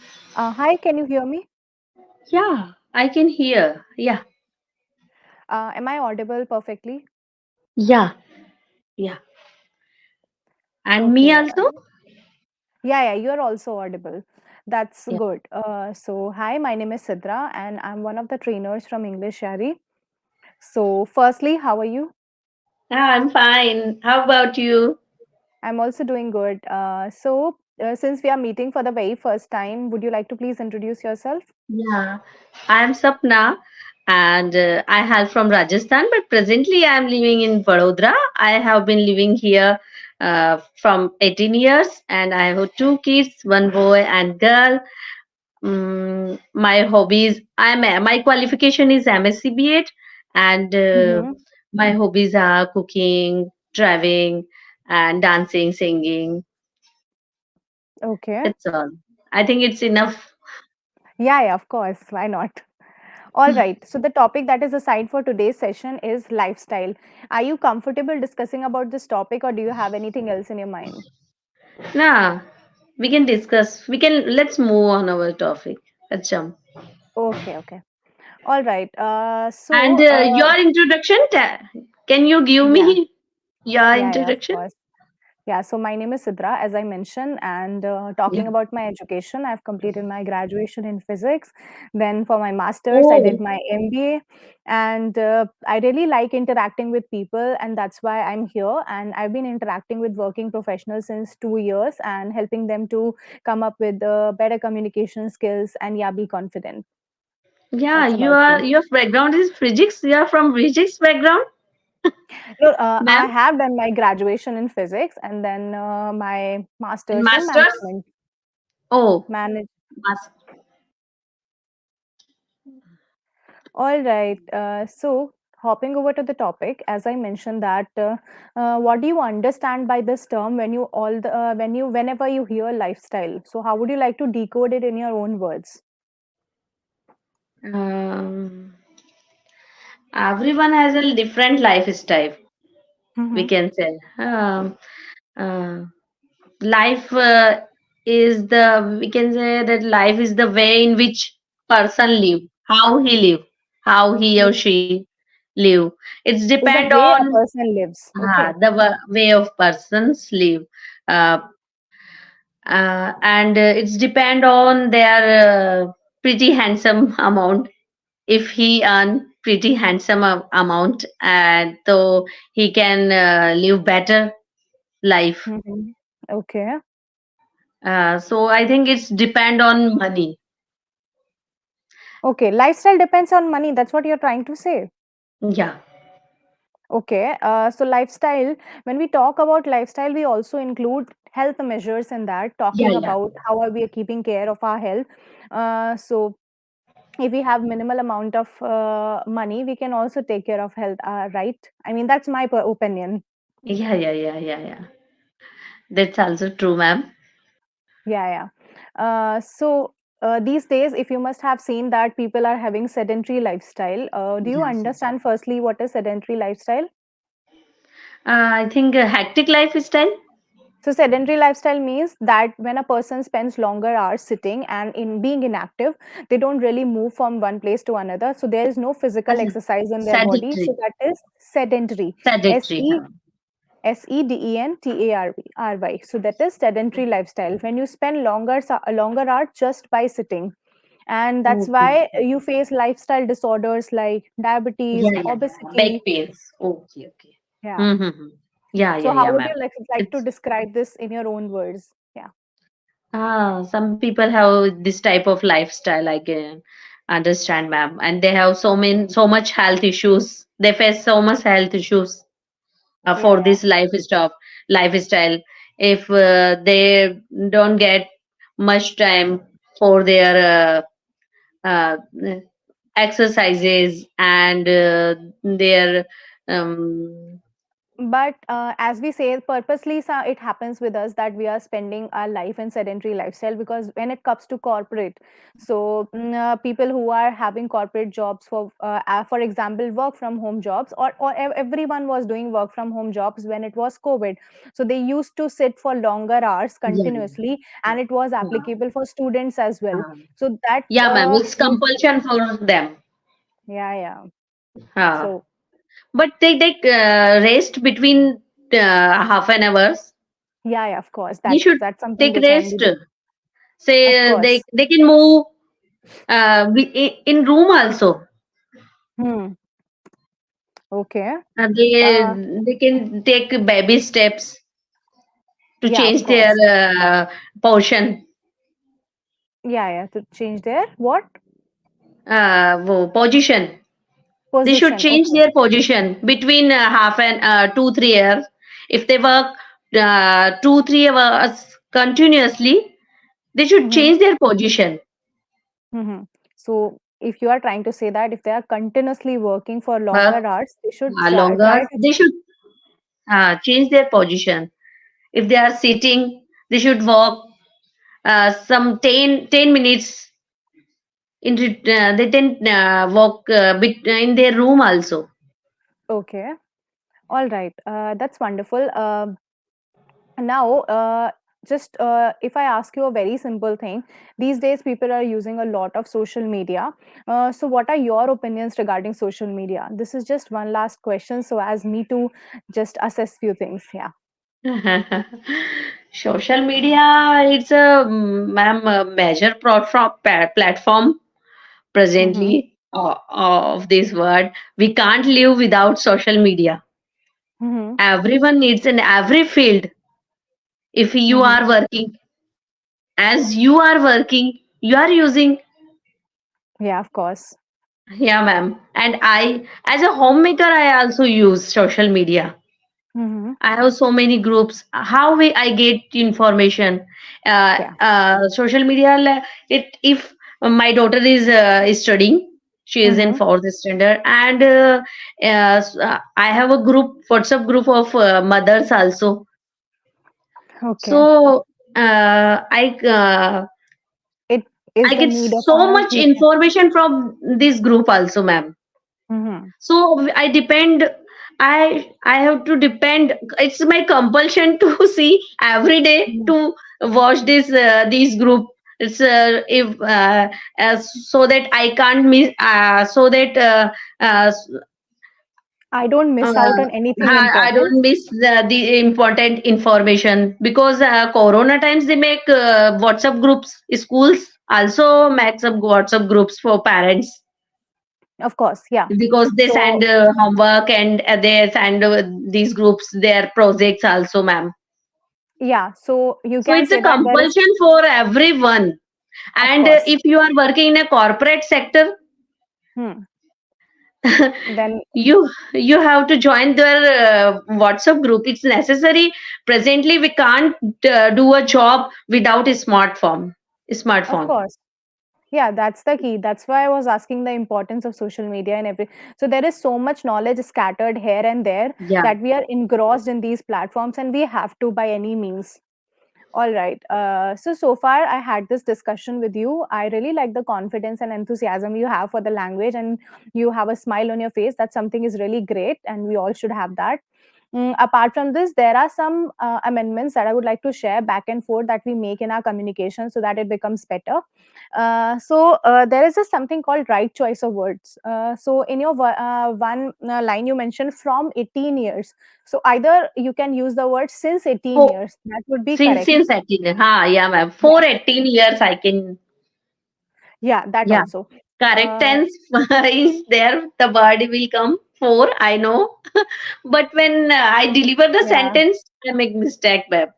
Hi, can you hear me? Yeah, I can hear. Yeah, Am I audible perfectly? yeah, yeah. And me Okay. also? Yeah, you're also audible. That's Yeah. good. Hi, my name is Sidra, and I'm one of the trainers from EnglishYaari. So, firstly, how are you? I'm fine. How about you? I'm also doing good. Since we are meeting for the very first time, would you like to please introduce yourself? Yeah, I'm Sapna and I hail from Rajasthan, but presently I'm living in Vadodara. I have been living here from 18 years and I have two kids, one boy and girl. My hobbies, my qualification is MSc B.Ed and Mm-hmm. my hobbies are cooking, driving and dancing, singing. Okay. That's all. I think it's enough. Yeah, of course. Why not? All right. So, the topic that is assigned for today's session is lifestyle. Are you comfortable discussing about this topic, or do you have anything else in your mind? Nah, we can discuss. Let's move on our topic. Let's jump. Okay. All right. And your introduction, can you give Yeah, me your of introduction? course. Yeah, so my name is Sidra, as I mentioned, and talking Yeah. about my education, I've completed my graduation in physics. Then for my master's, I did Oh, my MBA, and I really like interacting with people, and that's why I'm here. And I've been interacting with working professionals since 2 years and helping them to come up with better communication skills and yeah, be confident. yeah. That's about me. Your background is physics. You are from physics background, No, I ma'am. have done my graduation in physics and then my And master's in masters. management. Oh, Manage. mas- All right. Hopping over to the topic, as I mentioned that, what do you understand by this term when you whenever you hear lifestyle? So, how would you like to decode it in your own words? um, everyone has a different lifestyle. We Mm-hmm. can say. Uh, Life is the we can say that life is the way in which person live, how he or she live. It's Is depend the way a on person lives? Okay. the way of persons live, uh, and it's depend on their pretty handsome amount. If he earn pretty handsome amount, and so he can live better life. Mm-hmm. Okay. So I think it's depend on money. Okay. Lifestyle depends on money. That's what you're trying to say. Yeah, Okay, lifestyle, when we talk about lifestyle, we also include health measures in that, yeah, talking yeah, about how are we keeping care of our health. So, if we have minimal amount of money, we can also take care of health, right? I mean, that's my opinion. yeah. That's also true, ma'am. Yeah. These days, if you must have seen that people are having sedentary lifestyle, do you Yes, yes. understand firstly what is sedentary lifestyle? I think hectic lifestyle. So sedentary lifestyle means that when a person spends longer hours sitting and in being inactive, they don't really move from one place to another. So there is no physical As exercise in their body. So sedentary, that is sedentary. S sedentary. E Huh? SEDENTARY. So that is sedentary lifestyle. When you spend longer hours just by sitting, and that's Okay. why you face lifestyle disorders like diabetes, Yeah. Back obesity. pains. Okay. Yeah. Mm-hmm. So how would Ma'am. you like to It's describe this in your own words? Yeah. some people have this type of lifestyle. I can understand, ma'am, and they have so much health issues. They face so much health issues for Yeah. this lifestyle. If they don't get much time for their uh, exercises and their um, But as we say purposely, it happens with us that we are spending our life in sedentary lifestyle, because when it comes to corporate, so people who are having corporate jobs, for example work from home jobs, or everyone was doing work from home jobs when it was COVID. So they used to sit for longer hours Yeah. continuously, and it was Uh, applicable for students as well. uh, So that yeah, ma'am. It's compulsion for them. yeah, yeah. Uh, So but they rest between half an hours. yeah, yeah, of course, They should that's something take they can rest. do, of Say course. they can move in room also. Hmm. Okay. They Uh, they can take baby steps to yeah, of change their course. portion, Yeah, yeah. To change their what? position. They should Position. change Okay. their position between half and 2 3 years. If they work 2 3 hours continuously, they should Mm-hmm. change their position. Mm-hmm. So if you are trying to say that if they are continuously working for Work longer hours, they should longer, try to they should change their position. If they are sitting, they should walk some 10 minutes. They can walk in their room also. okay. All right. That's wonderful. Now, just if I ask you a very simple thing, these days people are using a lot of social media. So, what are your opinions regarding social media? This is just one last question, so as me to just assess few things. Yeah. Social media, it's a ma'am a major platform Mm-hmm. presently of this world. We can't live without social media. Mm-hmm. Everyone needs in every field. If you Mm-hmm. are working, as you are working, you are using. Yeah, of course. Yeah, ma'am. And I, as a homemaker, I also use social media. Mm-hmm. I have so many groups. How I get information? Yeah. Social media. It if my daughter is studying, she is in Mm-hmm. fourth standard, and I have a group, WhatsApp group of mothers also. Okay. So It is I the get need of so our much yeah. information from this group also, ma'am. Mm-hmm. So I depend, I have to depend, it's my compulsion to see every day Mm-hmm. to watch these group. It's if so that I can't miss so that uh, I don't miss out on anything I important. don't miss the important information, because corona times they make WhatsApp groups, schools also makes up WhatsApp groups for parents, Of course, yeah. because they So send homework, and they send these groups their projects also, ma'am. yeah, so you So can it's say a that there is, compulsion for everyone. of And course. if you are working in a corporate sector, Hmm. Then you have to join their WhatsApp group. It's necessary. Presently we can't do a job without a of smartphone. course. Yeah, that's the key. That's why I was asking the importance of social media and every. So there is so much knowledge scattered here and there Yeah. that we are engrossed in these platforms, and we have to by any means. All right. So far, I had this discussion with you. I really like the confidence and enthusiasm you have for the language, and you have a smile on your face. That something is really great, and we all should have that. Apart from this, there are some amendments that I would like to share back and forth that we make in our communication so that it becomes better. There is a something called right choice of words. So in your one line, you mentioned from 18 years. So either you can use the word since 18 For years. That would be correct. since 18, yeah, ma'am. Yeah. For 18 years I can. Yeah, that Yeah, also. correct Uh, tense is there. The word will come for, I know. But when I deliver the yeah. sentence, I make mistake, ma'am.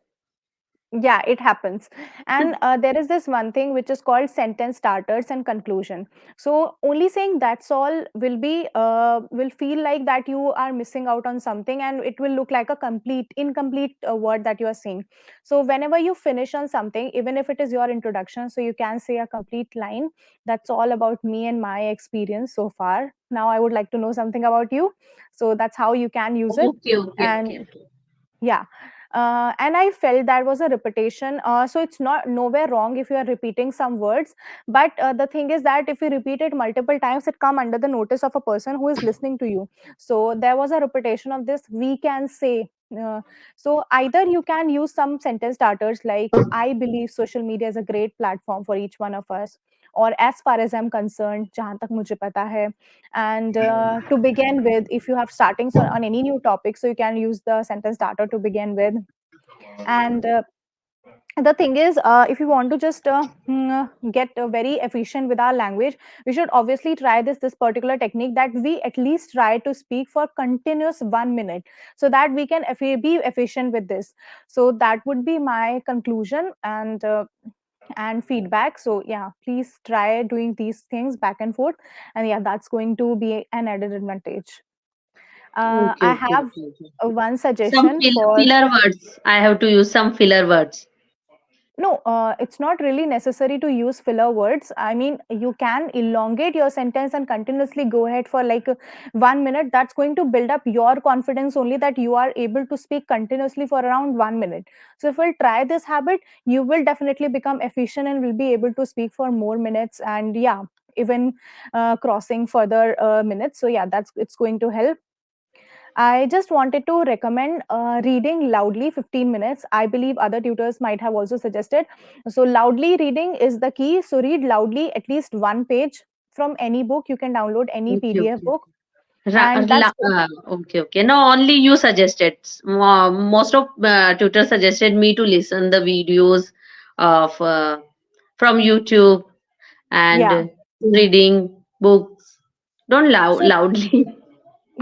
Yeah, it happens. And there is this one thing which is called sentence starters and conclusion. So only saying that's all will be will feel like that you are missing out on something, and it will look like a complete incomplete word that you are saying. So whenever you finish on something, even if it is your introduction, so you can say a complete line. That's all about me and my experience so far. Now I would like to know something about you, so that's how you can use it. Okay, okay, okay, And okay. yeah, and I felt that was a repetition. So it's not nowhere wrong if you are repeating some words, but the thing is that if you repeat it multiple times, it come under the notice of a person who is listening to you. So there was a repetition of this. We can say. So either you can use some sentence starters like I believe social media is a great platform for each one of us, or as far as I'm concerned, jahan tak mujhe pata hai. And to begin with, if you have starting on any new topic, so you can use the sentence starter to begin with. And the thing is, if you want to just get very efficient with our language, we should obviously try this particular technique, that we at least try to speak for continuous 1 minute, so that we can be efficient with this. So that would be my conclusion and feedback. So yeah, please try doing these things back and forth, and yeah, that's going to be an added advantage. Okay, I okay, have okay, okay. one Some suggestion for. filler words. I have to use some filler words. No, it's not really necessary to use filler words. I mean, you can elongate your sentence and continuously go ahead for like 1 minute. That's going to build up your confidence only, that you are able to speak continuously for around 1 minute. So, if we'll try this habit, you will definitely become efficient and will be able to speak for more minutes. And yeah, even crossing further minutes. So, yeah, that's it's going to help. I just wanted to recommend reading loudly 15 minutes. I believe other tutors might have also suggested. So, loudly reading is the key. So, read loudly at least one page from any book. You can download any Okay, PDF okay. book. And that's Okay, okay. No, only you suggested. Most of tutors suggested me to listen the videos of from YouTube and yeah. reading books. Don't So, loudly.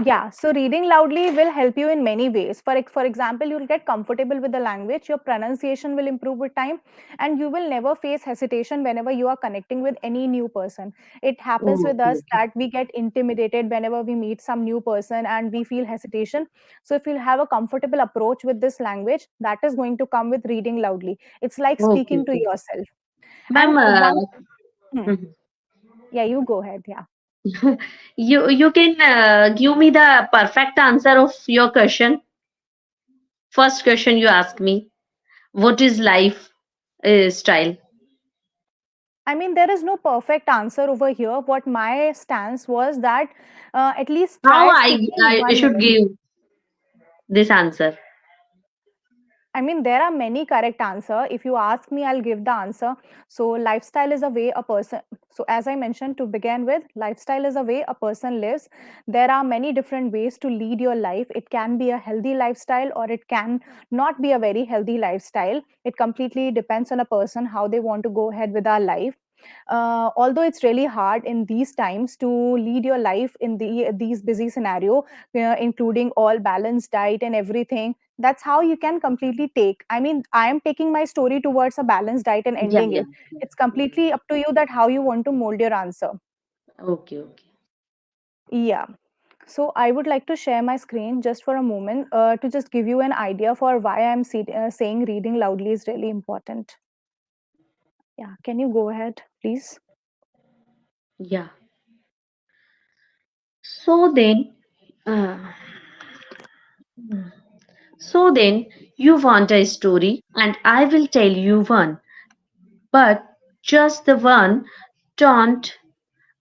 yeah, so reading loudly will help you in many ways. For example, you'll get comfortable with the language, your pronunciation will improve with time, and you will never face hesitation whenever you are connecting with any new person. It happens with Okay, us okay. that we get intimidated whenever we meet some new person and we feel hesitation. So if you have a comfortable approach with this language, that is going to come with reading loudly. It's like Okay, speaking to okay. yourself. Ma'am, And one, hmm, mhm. yeah, you go ahead. Yeah. You can give me the perfect answer of your question. First question you ask me, what is life style? I mean, there is no perfect answer over here. What my stance was that at least How try speaking I one should minute. give this answer? I mean, there are many correct answer. If you ask me, I'll give the answer. So, lifestyle is a way a person. So, as I mentioned to begin with, lifestyle is a way a person lives. There are many different ways to lead your life. It can be a healthy lifestyle, or it can not be a very healthy lifestyle. It completely depends on a person how they want to go ahead with our life. Although it's really hard in these times to lead your life in these busy scenario, including all balanced diet and everything, that's how you can completely take. I mean, I am taking my story towards a balanced diet and Yeah, ending yeah. it. It's completely up to you that how you want to mold your answer. Okay, okay. Yeah. So I would like to share my screen just for a moment to just give you an idea for why I'm saying reading loudly is really important. Yeah, can you go ahead, please? Yeah. So then, uh, so then you want a story, and I will tell you one, but just the one. Don't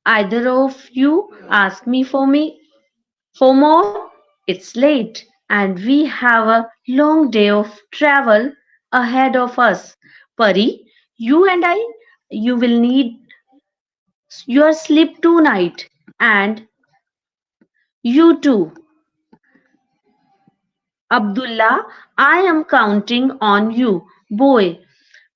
either of you ask me for more. It's late, and we have a long day of travel ahead of us. Pari, you and I, you will need your sleep tonight, and you too. Abdullah, I am counting on you, boy.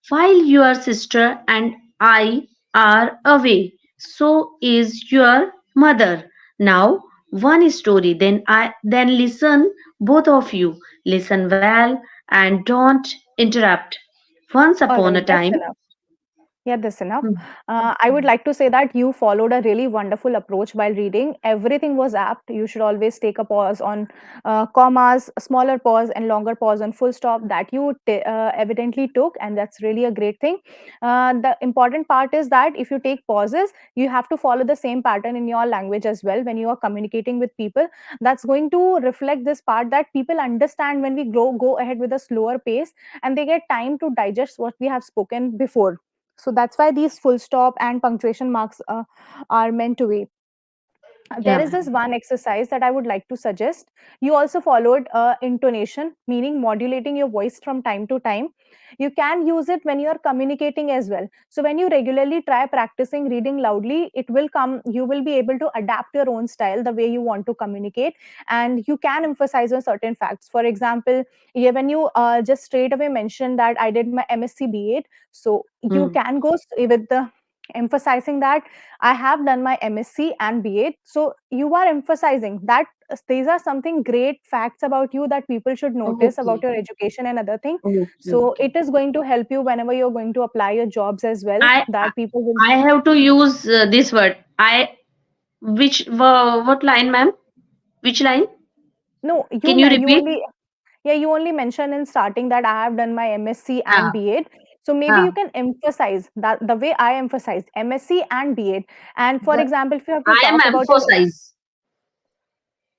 While your sister and I are away, so is your mother. Now, one story, then listen, both of you. Listen well and don't interrupt. Once All upon right, a that's time. enough. Yeah, that's enough. Mm, I would like to say that you followed a really wonderful approach while reading. Everything was apt. You should always take a pause on commas, a smaller pause, and longer pause on full stop that you evidently took, and that's really a great thing. The important part is that if you take pauses, you have to follow the same pattern in your language as well when you are communicating with people. That's going to reflect this part that people understand when we go ahead with a slower pace, and they get time to digest what we have spoken before. So that's why these full stop and punctuation marks are meant to be. yeah, There is this ma'am. one exercise that I would like to suggest. You also followed intonation, meaning modulating your voice from time to time. You can use it when you are communicating as well. So when you regularly try practicing reading loudly, it will come, you will be able to adapt your own style the way you want to communicate, and you can emphasize on certain facts. For example, yeah, when you just straight away mention that I did my MSc B8, so you Mm. can go with the emphasizing that I have done my MSc and B8. So you are emphasizing that these are something great facts about you that people should notice about Okay, your education and other thing. okay, So okay. it is going to help you whenever you're going to apply your jobs as well. I That people will I have to use this word. What line, ma'am? Which line? no Can you you repeat? only yeah you only mentioned in starting that I have done my MSc and Ah, B8. So maybe you ah. can emphasize that the way I emphasized MSc and B8. And for But example, if you have to I am talk about your emphasize.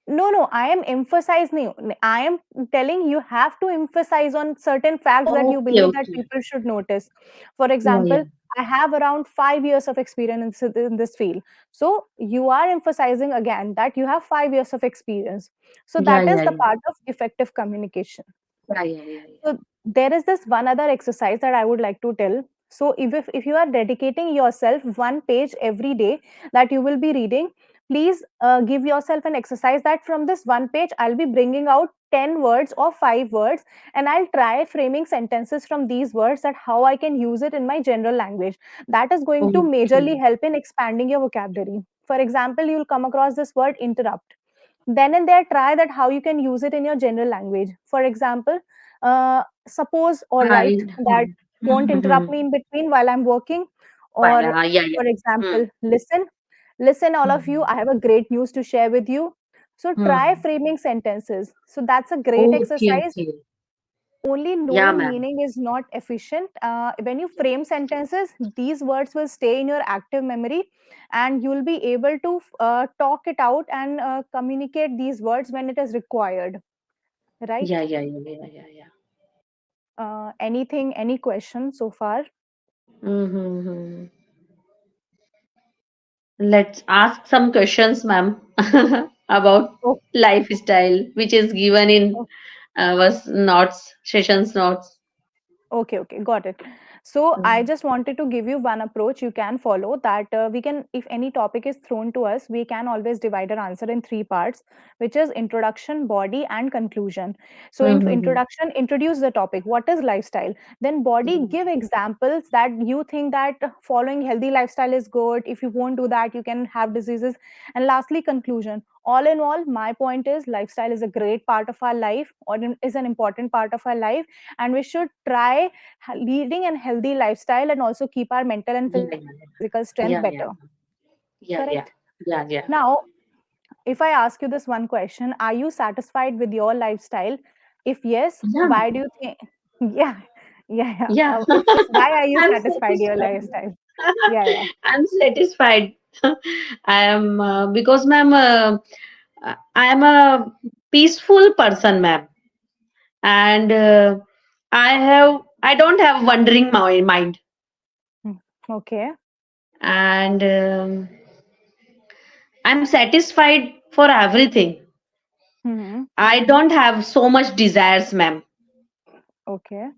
no, I am emphasizing. I am telling you have to emphasize on certain facts that you Okay, believe that okay. people should notice. For Yeah, yeah, example, I have around 5 years of experience in this field. So you are emphasizing again that you have 5 years of experience. So yeah, that is yeah, the yeah, part of effective communication. yeah, yeah, yeah, yeah. So there is this one other exercise that I would like to tell. So if you are dedicating yourself one page every day that you will be reading, please give yourself an exercise that from this one page I'll be bringing out 10 words or 5 words, and I'll try framing sentences from these words, that how I can use it in my general language. That is going to majorly Okay. help in expanding your vocabulary. For example, you'll come across this word interrupt. Then and there try that how you can use it in your general language. For example, suppose or write Right. that don't interrupt me in between while I'm working. Or Yeah, yeah. for example, Hmm. listen all of you, Hmm. I have a great news to share with you. So try Hmm. framing sentences. So that's a great Okay, exercise. okay. Only Yeah, knowing ma'am. meaning is not efficient. When you frame sentences, these words will stay in your active memory, and you'll be able to talk it out and communicate these words when it is required, right? Yeah, yeah, yeah, yeah, yeah, yeah. Anything, any question so far? Mm-hmm. Let's ask some questions, ma'am, about Oh, lifestyle, which is given in oh, our notes, sessions notes. okay, okay, got it. So I Mm. just wanted to give you one approach you can follow, that we can, if any topic is thrown to us, we can always divide our answer in three parts, which is introduction, body, and conclusion. So in Mm-hmm. introduction, introduce the topic. What is lifestyle? Then body, give examples that you think that following healthy lifestyle is good. If you won't do that, you can have diseases. And lastly, conclusion. All in all, my point is lifestyle is a great part of our life, or is an important part of our life, and we should try leading a healthy lifestyle and also keep our mental and Yeah, physical yeah, strength better. yeah, yeah, yeah, Correct. yeah, yeah, yeah, Now, if I ask you this one question, are you satisfied with your lifestyle? If yes, yeah, why do you think? Yeah, yeah. yeah. If yes, why are you I'm satisfied with your satisfied. lifestyle? Yeah, yeah. I'm satisfied. I am because, ma'am, I am a peaceful person, ma'am, and I don't have wandering mind, Hmm. Okay. and I'm satisfied for everything. Hmm. I don't have so much desires, ma'am. Okay.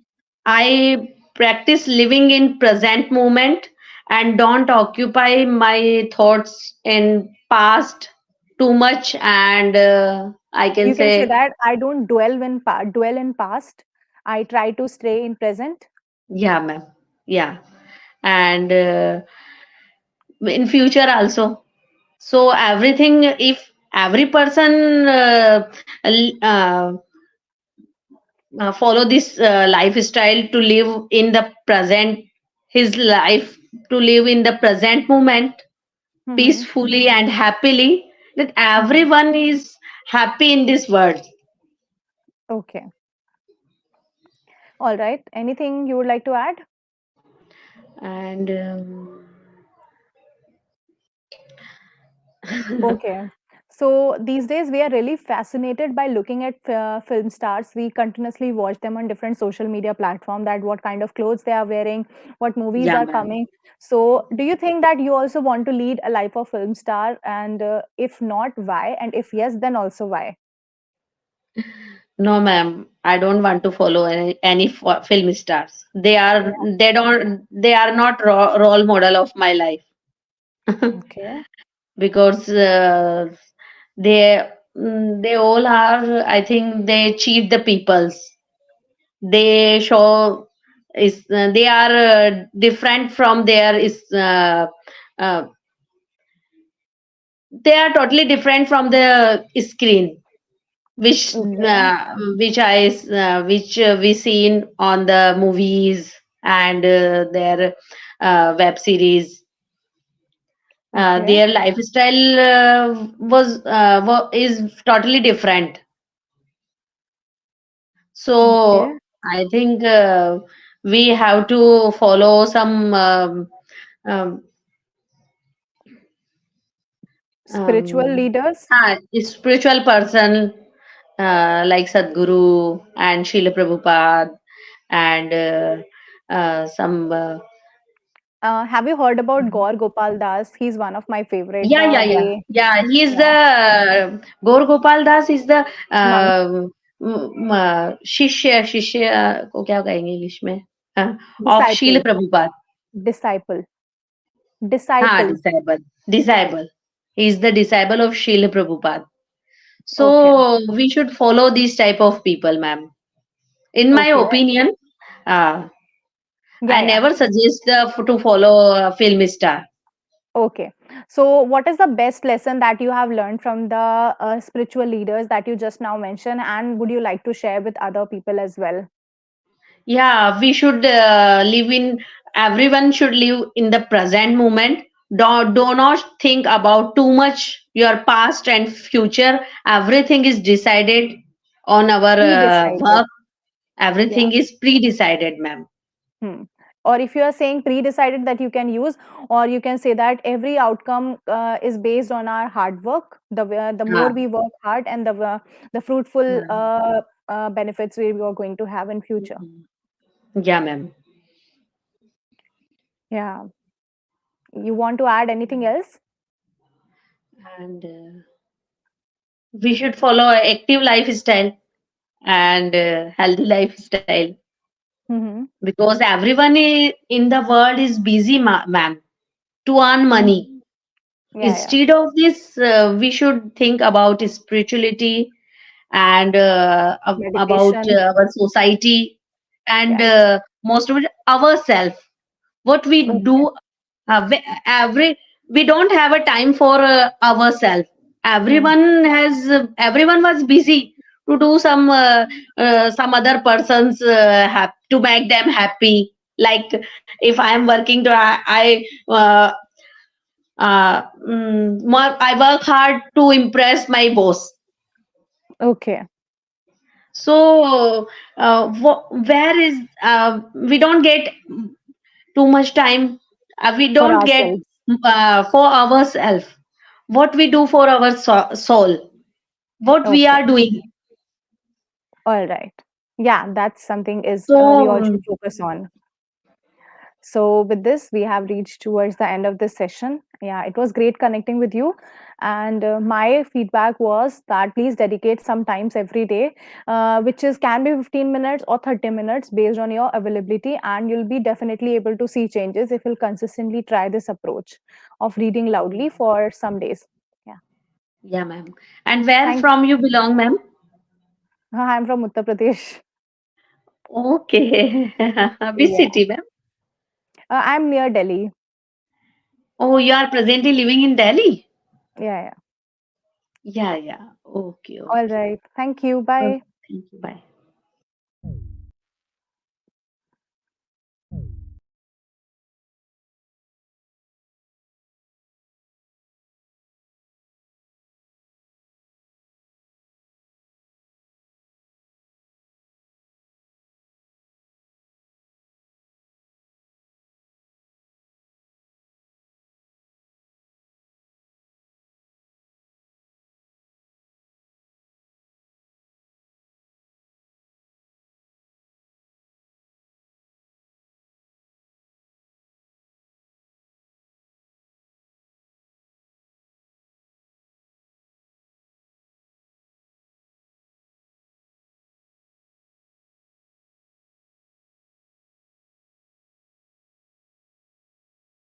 I practice living in present moment and don't occupy my thoughts in past too much, and I can You can say say, that I don't dwell in past. I try to stay in present. yeah, ma'am. Yeah, and in future also. So everything, if every person follow this lifestyle to live in the present, his life to live in the present moment Mm-hmm. peacefully and happily, that Mm-hmm. everyone is happy in this world. Okay. All right. Anything you would like to add? And Okay. So these days we are really fascinated by looking at film stars. We continuously watch them on different social media platform, that what kind of clothes they are wearing, what movies yeah, are ma'am. coming. So do you think that you also want to lead a life of film star? And if not, why? And if yes, then also why? No, ma'am. I don't want to follow any film stars. They are not role model of my life. Okay. Because they they all are, I think they cheat the peoples. They show is they are different from their is uh, they are totally different from the screen, which Okay. we seen on the movies and their web series. Okay. Their lifestyle is totally different. Okay. So I think we have to follow some um, Spiritual um, leaders. spiritual person like Sadhguru and Srila Prabhupada and some Have you heard about Gaur Gopal Das? He's one of my favorite. yeah, yeah, The yeah, way, yeah. He is yeah, the Gaur Gopal Das is the monk, शिष्य को क्या कहेंगे English में of शील disciple, Prabhupada. disciple, हाँ, disciple. disciple. He is the disciple of Srila Prabhupada. Okay, So we should follow these type of people, ma'am. In my okay, opinion, uh, yeah, I yeah. never suggest to follow a film star. Okay. So, what is the best lesson that you have learned from the spiritual leaders that you just now mentioned, and would you like to share with other people as well? Yeah, we should live in. Everyone should live in the present moment. Do not think about too much your past and future. Everything is decided on our Pre-decided. work. Yeah. Everything is pre-decided, ma'am. Hmm. Or if you are saying pre-decided, that you can use, or you can say that every outcome is based on our hard work. The more Ah, we work hard, and the fruitful ah, benefits we are going to have in future. mhm. Yeah, ma'am. Yeah. You want to add anything else? And we should follow a active lifestyle and healthy lifestyle Mm-hmm. because everyone in the world is busy, ma'am, to earn money. Mm-hmm. Yeah, yeah. Instead of this, we should think about spirituality and about Meditation. our society and Yeah. most of it ourselves. What we Okay. do, every we don't have a time for ourselves. Hmm. Everyone was busy to do some other persons to make them happy. Like if I am working, I work hard to impress my boss. Okay. So where is we don't get too much time. We For don't get ourselves. for ourselves. What we do for our soul, what we Okay. are doing. All right. Yeah, that's something is So we all should focus on. So, with this, we have reached towards the end of this session. Yeah, it was great connecting with you. And my feedback was that please dedicate some times every day, which is can be 15 minutes or 30 minutes based on your availability. And you'll be definitely able to see changes if you'll consistently try this approach of reading loudly for some days. Yeah. yeah, ma'am. And where Thank from you belong, ma'am? I'm from Uttar Pradesh. Okay. Which Yeah. city, ma'am? I'm near Delhi. Oh, you are presently living in Delhi. Yeah, yeah. Yeah, yeah. Okay, All okay. right. Thank you. Okay, Bye. thank you. Bye.